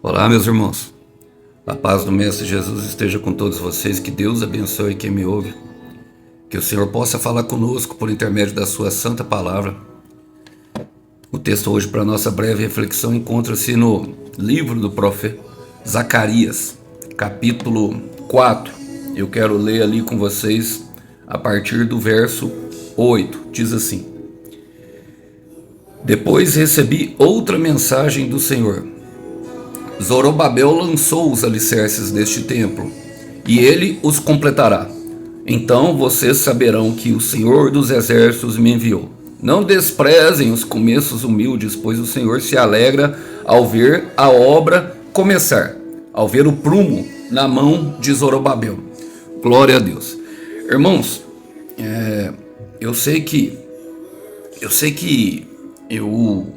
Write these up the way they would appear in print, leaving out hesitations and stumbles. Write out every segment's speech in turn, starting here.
Olá, meus irmãos. A paz do Mestre Jesus esteja com todos vocês. Que Deus abençoe quem me ouve. Que o Senhor possa falar conosco por intermédio da sua santa palavra. O texto hoje para nossa breve reflexão encontra-se no livro do profeta Zacarias, capítulo 4. Eu quero ler ali com vocês a partir do verso 8. Diz assim: Depois recebi outra mensagem do Senhor. Zorobabel lançou os alicerces deste templo, e ele os completará. Então vocês saberão que o Senhor dos Exércitos me enviou. Não desprezem os começos humildes, pois o Senhor se alegra ao ver a obra começar, ao ver o prumo na mão de Zorobabel. Glória a Deus. Irmãos, eu sei que eu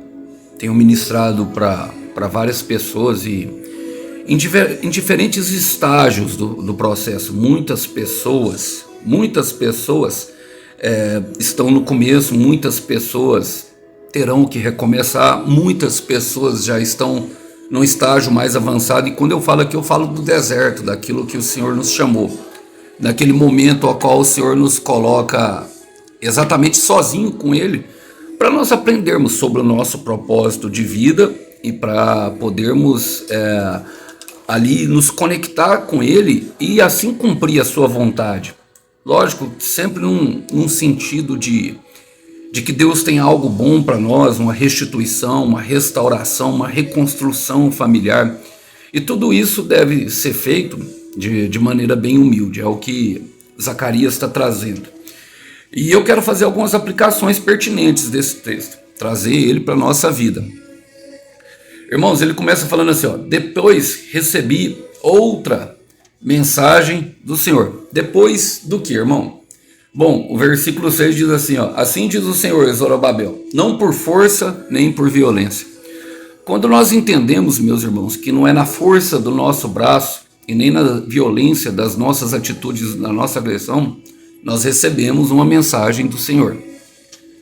tenho ministrado para várias pessoas e em diferentes estágios do processo. Muitas pessoas estão no começo, muitas pessoas terão que recomeçar, muitas pessoas já estão num estágio mais avançado. E quando eu falo aqui, eu falo do deserto, daquilo que o Senhor nos chamou, naquele momento ao qual o Senhor nos coloca exatamente sozinho com Ele, para nós aprendermos sobre o nosso propósito de vida e para podermos ali nos conectar com Ele e assim cumprir a sua vontade. Lógico, sempre num sentido de que Deus tem algo bom para nós, uma restituição, uma restauração, uma reconstrução familiar. E tudo isso deve ser feito de maneira bem humilde, é o que Zacarias está trazendo. E eu quero fazer algumas aplicações pertinentes desse texto, trazer ele para a nossa vida. Irmãos, ele começa falando assim, depois recebi outra mensagem do Senhor. Depois do que, irmão? Bom, o versículo 6 diz assim, assim diz o Senhor, Zorobabel, não por força nem por violência. Quando nós entendemos, meus irmãos, que não é na força do nosso braço e nem na violência das nossas atitudes, da nossa agressão, nós recebemos uma mensagem do Senhor.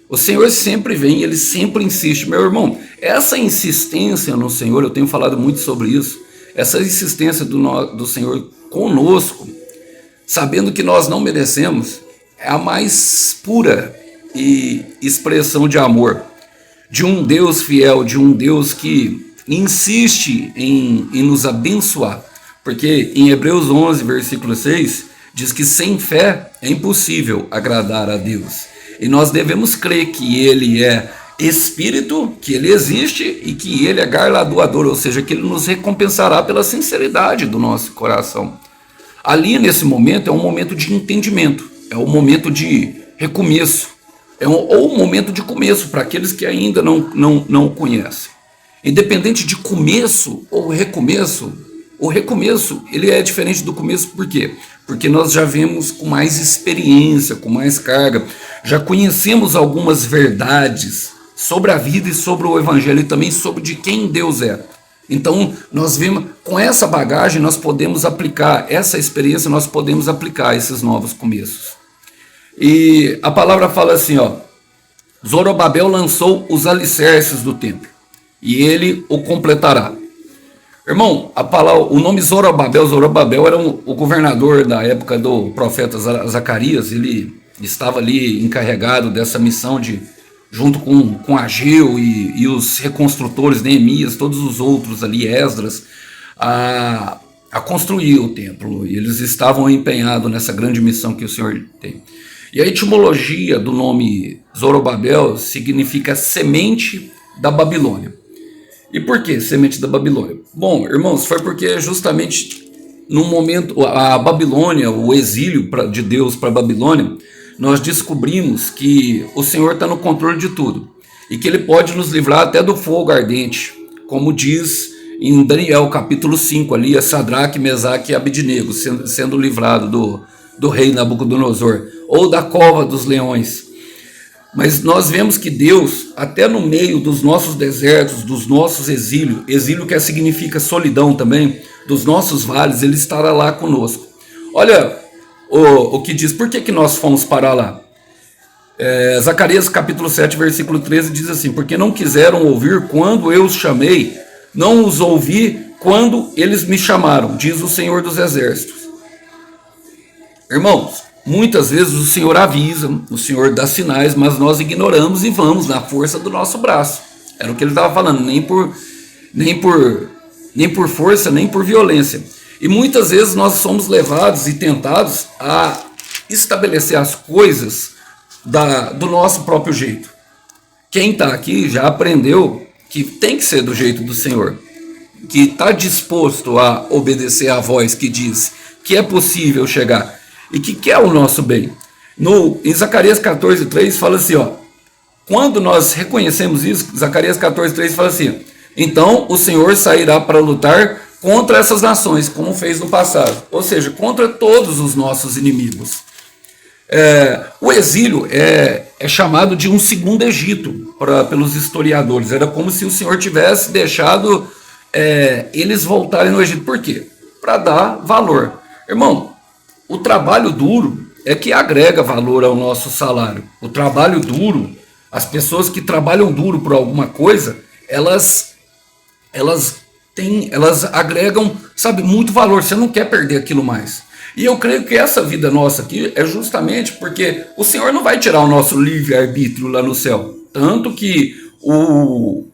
O Senhor sempre vem, Ele sempre insiste. Meu irmão, essa insistência no Senhor, eu tenho falado muito sobre isso, essa insistência do Senhor conosco, sabendo que nós não merecemos, é a mais pura expressão de amor, de um Deus fiel, de um Deus que insiste em nos abençoar. Porque em Hebreus 11, versículo 6, diz que sem fé é impossível agradar a Deus. E nós devemos crer que Ele é Espírito, que Ele existe e que Ele é galardoador, ou seja, que Ele nos recompensará pela sinceridade do nosso coração. Ali, nesse momento, é um momento de entendimento, é um momento de recomeço, ou um momento de começo para aqueles que ainda não o conhecem. Independente de começo ou recomeço, o recomeço ele é diferente do começo, por quê? Porque nós já vemos com mais experiência, com mais carga, já conhecemos algumas verdades sobre a vida e sobre o Evangelho e também sobre de quem Deus é. Então, nós vemos, com essa bagagem, nós podemos aplicar, essa experiência, nós podemos aplicar esses novos começos. E a palavra fala assim, Zorobabel lançou os alicerces do templo, e ele o completará. Irmão, o nome Zorobabel era o governador da época do profeta Zacarias. Ele estava ali encarregado dessa missão junto com Ageu e os reconstrutores, Neemias, todos os outros ali, Esdras, a construir o templo. E eles estavam empenhados nessa grande missão que o Senhor tem. E a etimologia do nome Zorobabel significa semente da Babilônia. E por que semente da Babilônia? Bom, irmãos, foi porque justamente no momento, a Babilônia, o exílio de Deus para a Babilônia, nós descobrimos que o Senhor está no controle de tudo. E que Ele pode nos livrar até do fogo ardente, como diz em Daniel capítulo 5, ali, a Sadraque, Mesaque e Abednego, sendo livrado do rei Nabucodonosor, ou da cova dos leões. Mas nós vemos que Deus, até no meio dos nossos desertos, dos nossos exílio que significa solidão também, dos nossos vales, Ele estará lá conosco. Olha o que diz, por que nós fomos para lá? Zacarias capítulo 7, versículo 13 diz assim, porque não quiseram ouvir quando eu os chamei, não os ouvi quando eles me chamaram, diz o Senhor dos Exércitos. Irmãos, muitas vezes o Senhor avisa, o Senhor dá sinais, mas nós ignoramos e vamos na força do nosso braço. Era o que ele estava falando, nem por força, nem por violência. E muitas vezes nós somos levados e tentados a estabelecer as coisas do nosso próprio jeito. Quem está aqui já aprendeu que tem que ser do jeito do Senhor, que está disposto a obedecer à voz que diz que é possível chegar e que quer o nosso bem. Em Zacarias 14:3 fala assim, ó, quando nós reconhecemos isso, Zacarias 14:3 fala assim, então o Senhor sairá para lutar contra essas nações, como fez no passado, ou seja, contra todos os nossos inimigos. O exílio é chamado de um segundo Egito pelos historiadores. Era como se o Senhor tivesse deixado eles voltarem no Egito. Por quê? Para dar valor. Irmão, o trabalho duro é que agrega valor ao nosso salário. O trabalho duro, as pessoas que trabalham duro por alguma coisa, elas agregam, sabe, muito valor. Você não quer perder aquilo mais. E eu creio que essa vida nossa aqui é justamente porque o Senhor não vai tirar o nosso livre-arbítrio lá no céu. Tanto que o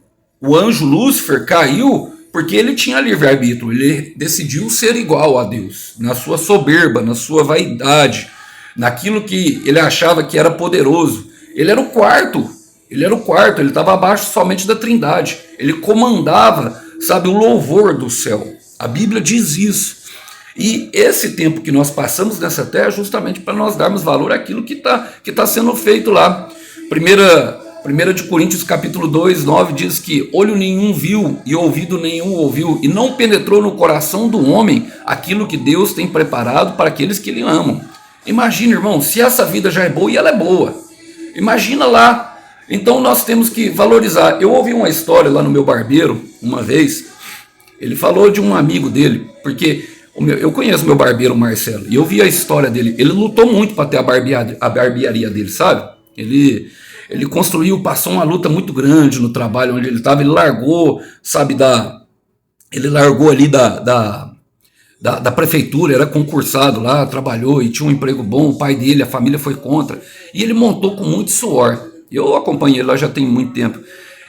anjo Lúcifer caiu porque ele tinha livre-arbítrio. Ele decidiu ser igual a Deus, na sua soberba, na sua vaidade, naquilo que ele achava que era poderoso. Ele era o quarto, ele estava abaixo somente da Trindade. Ele comandava, sabe, o louvor do céu. A Bíblia diz isso. E esse tempo que nós passamos nessa terra é justamente para nós darmos valor àquilo que tá sendo feito lá. 1 de Coríntios capítulo 2, 9 diz que olho nenhum viu e ouvido nenhum ouviu e não penetrou no coração do homem aquilo que Deus tem preparado para aqueles que Ele amam. Imagina, irmão, se essa vida já é boa e ela é boa. Imagina lá. Então nós temos que valorizar. Eu ouvi uma história lá no meu barbeiro uma vez. Ele falou de um amigo dele, porque eu conheço meu barbeiro Marcelo, e eu vi a história dele. Ele lutou muito para ter a barbearia dele, sabe? Ele construiu, passou uma luta muito grande no trabalho onde ele estava. Ele largou, sabe, ele largou ali da prefeitura, era concursado lá, trabalhou e tinha um emprego bom. O pai dele, a família foi contra, e ele montou com muito suor. Eu acompanhei ele lá já tem muito tempo.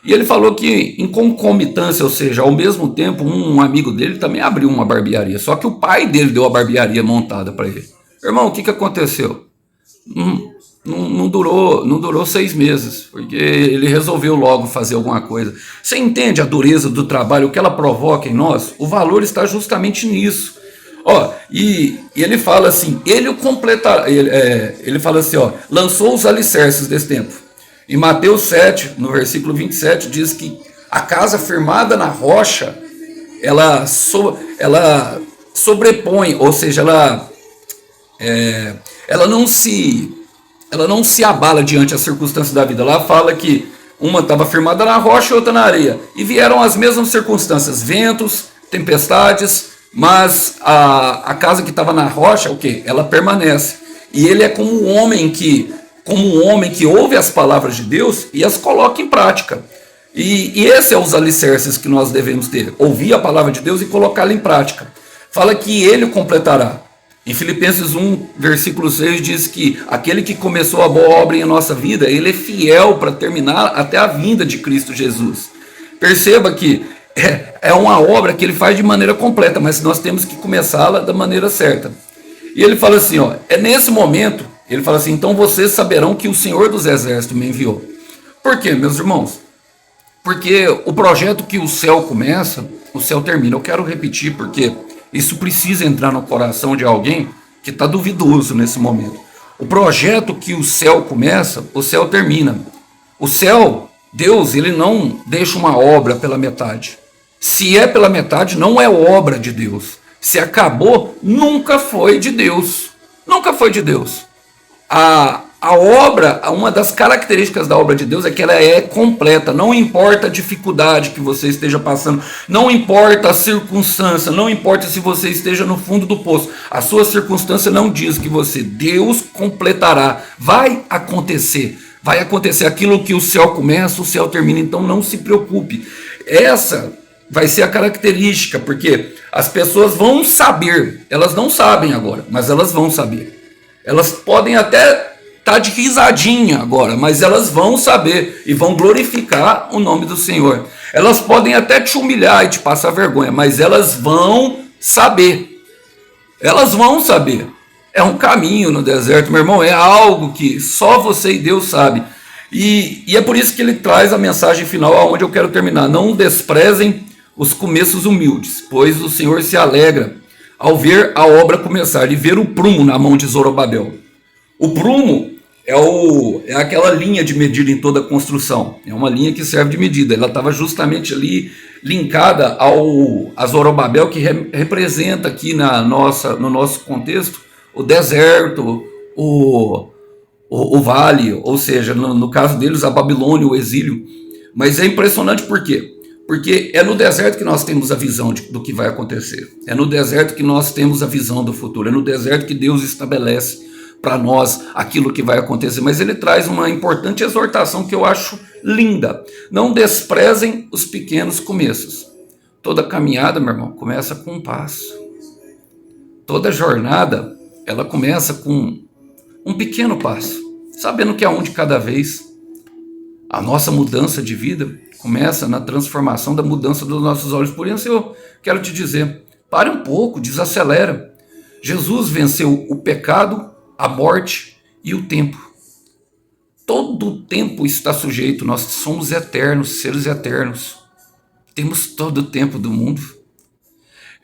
E ele falou que em concomitância, ou seja, ao mesmo tempo, um amigo dele também abriu uma barbearia. Só que o pai dele deu a barbearia montada para ele. Irmão, o que aconteceu? Não durou 6 meses, porque ele resolveu logo fazer alguma coisa. Você entende a dureza do trabalho, o que ela provoca em nós? O valor está justamente nisso. E ele fala assim, ele fala assim, lançou os alicerces desse tempo. Em Mateus 7, no versículo 27, diz que a casa firmada na rocha, ela sobrepõe, ou seja, ela não se abala diante das circunstâncias da vida. Lá fala que uma estava firmada na rocha e outra na areia. E vieram as mesmas circunstâncias, ventos, tempestades, mas a casa que estava na rocha, o quê? Ela permanece. E ele é como um homem que ouve as palavras de Deus e as coloca em prática. E esse é os alicerces que nós devemos ter. Ouvir a palavra de Deus e colocá-la em prática. Fala que ele o completará. Em Filipenses 1, versículo 6, diz que aquele que começou a boa obra em nossa vida, ele é fiel para terminar até a vinda de Cristo Jesus. Perceba que é uma obra que ele faz de maneira completa, mas nós temos que começá-la da maneira certa. E ele fala assim, é nesse momento, ele fala assim, então vocês saberão que o Senhor dos Exércitos me enviou. Por quê, meus irmãos? Porque o projeto que o céu começa, o céu termina. Eu quero repetir porque isso precisa entrar no coração de alguém que está duvidoso nesse momento. O projeto que o céu começa, o céu termina. O céu, Deus, ele não deixa uma obra pela metade. Se é pela metade, não é obra de Deus. Se acabou, nunca foi de Deus. Nunca foi de Deus. A obra, uma das características da obra de Deus é que ela é completa. Não importa a dificuldade que você esteja passando, não importa a circunstância, não importa se você esteja no fundo do poço. A sua circunstância não diz que Deus completará. Vai acontecer aquilo que o céu começa, o céu termina. Então não se preocupe. vai ser a característica, porque as pessoas vão saber, elas não sabem agora, mas elas vão saber. Elas podem até estar de risadinha agora, mas elas vão saber e vão glorificar o nome do Senhor. Elas podem até te humilhar e te passar vergonha, mas elas vão saber. Elas vão saber. É um caminho no deserto, meu irmão, é algo que só você e Deus sabe. E é por isso que ele traz a mensagem final aonde eu quero terminar. Não desprezem os começos humildes, pois o Senhor se alegra ao ver a obra começar e ver o prumo na mão de Zorobabel. O prumo é aquela linha de medida em toda a construção. É uma linha que serve de medida. Ela estava justamente ali linkada a Zorobabel, que representa aqui no nosso contexto o deserto, o vale, ou seja, no caso deles, a Babilônia, o exílio. Mas é impressionante por quê? Porque é no deserto que nós temos a visão do que vai acontecer. É no deserto que nós temos a visão do futuro. É no deserto que Deus estabelece para nós aquilo que vai acontecer. Mas ele traz uma importante exortação que eu acho linda. Não desprezem os pequenos começos. Toda caminhada, meu irmão, começa com um passo. Toda jornada, ela começa com um pequeno passo, sabendo que é um de cada vez. A nossa mudança de vida começa na transformação da mudança dos nossos olhos. Por isso eu quero te dizer, pare um pouco, desacelera. Jesus venceu o pecado, a morte e o tempo. Todo o tempo está sujeito, nós somos eternos, seres eternos. Temos todo o tempo do mundo.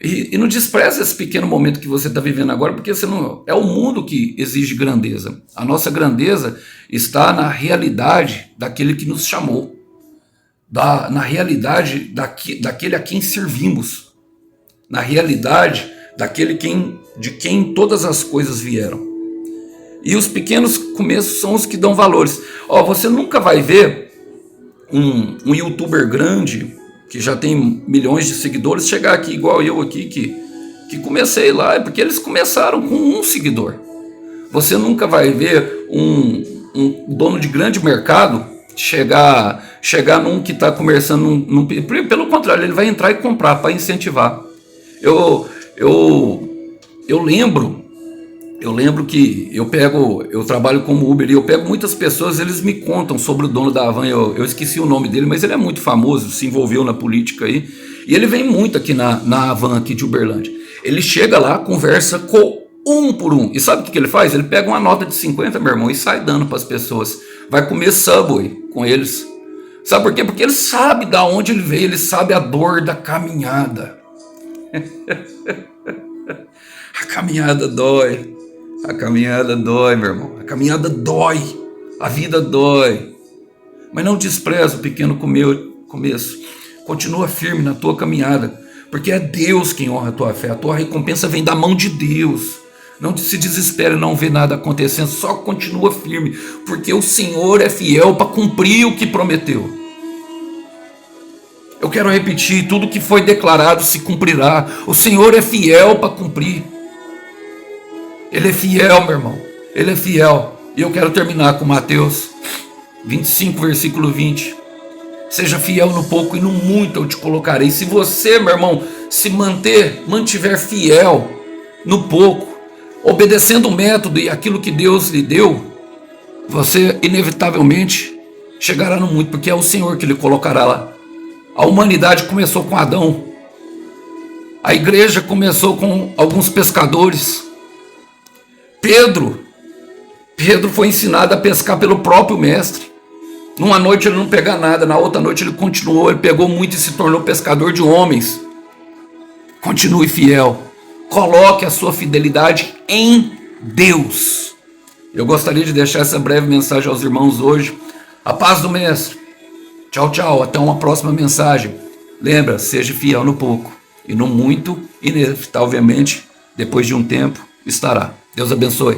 E não despreze esse pequeno momento que você está vivendo agora, porque você não, é o mundo que exige grandeza. A nossa grandeza está na realidade daquele que nos chamou, na realidade daquele a quem servimos, na realidade daquele de quem todas as coisas vieram. E os pequenos começos são os que dão valores. Você nunca vai ver um youtuber grande que já tem milhões de seguidores, chegar aqui igual eu aqui, que comecei lá, porque eles começaram com um seguidor. Você nunca vai ver um dono de grande mercado chegar num que está começando, pelo contrário, ele vai entrar e comprar para incentivar. Eu lembro que eu trabalho como Uber e eu pego muitas pessoas, eles me contam sobre o dono da Havan, eu esqueci o nome dele, mas ele é muito famoso, se envolveu na política aí, e ele vem muito aqui na Havan aqui de Uberlândia. Ele chega lá, conversa com um por um, e sabe o que ele faz? Ele pega uma nota de 50, meu irmão, e sai dando para as pessoas, vai comer Subway com eles. Sabe por quê? Porque ele sabe de onde ele veio, ele sabe a dor da caminhada. A caminhada dói. A caminhada dói, meu irmão. A caminhada dói. A vida dói. Mas não despreza o pequeno começo. Continua firme na tua caminhada. Porque é Deus quem honra a tua fé. A tua recompensa vem da mão de Deus. Não se desespere, não vê nada acontecendo. Só continua firme. Porque o Senhor é fiel para cumprir o que prometeu. Eu quero repetir. Tudo que foi declarado se cumprirá. O Senhor é fiel para cumprir. Ele é fiel, meu irmão. Ele é fiel. E eu quero terminar com Mateus 25, versículo 20. Seja fiel no pouco e no muito eu te colocarei. Se você, meu irmão, mantiver fiel no pouco, obedecendo o método e aquilo que Deus lhe deu, você inevitavelmente chegará no muito, porque é o Senhor que lhe colocará lá. A humanidade começou com Adão. A igreja começou com alguns pescadores. Pedro foi ensinado a pescar pelo próprio mestre. Numa noite ele não pegou nada, na outra noite ele continuou, ele pegou muito e se tornou pescador de homens. Continue fiel. Coloque a sua fidelidade em Deus. Eu gostaria de deixar essa breve mensagem aos irmãos hoje. A paz do mestre. Tchau, tchau. Até uma próxima mensagem. Lembra, seja fiel no pouco. E no muito, inevitavelmente, depois de um tempo, estará. Deus abençoe.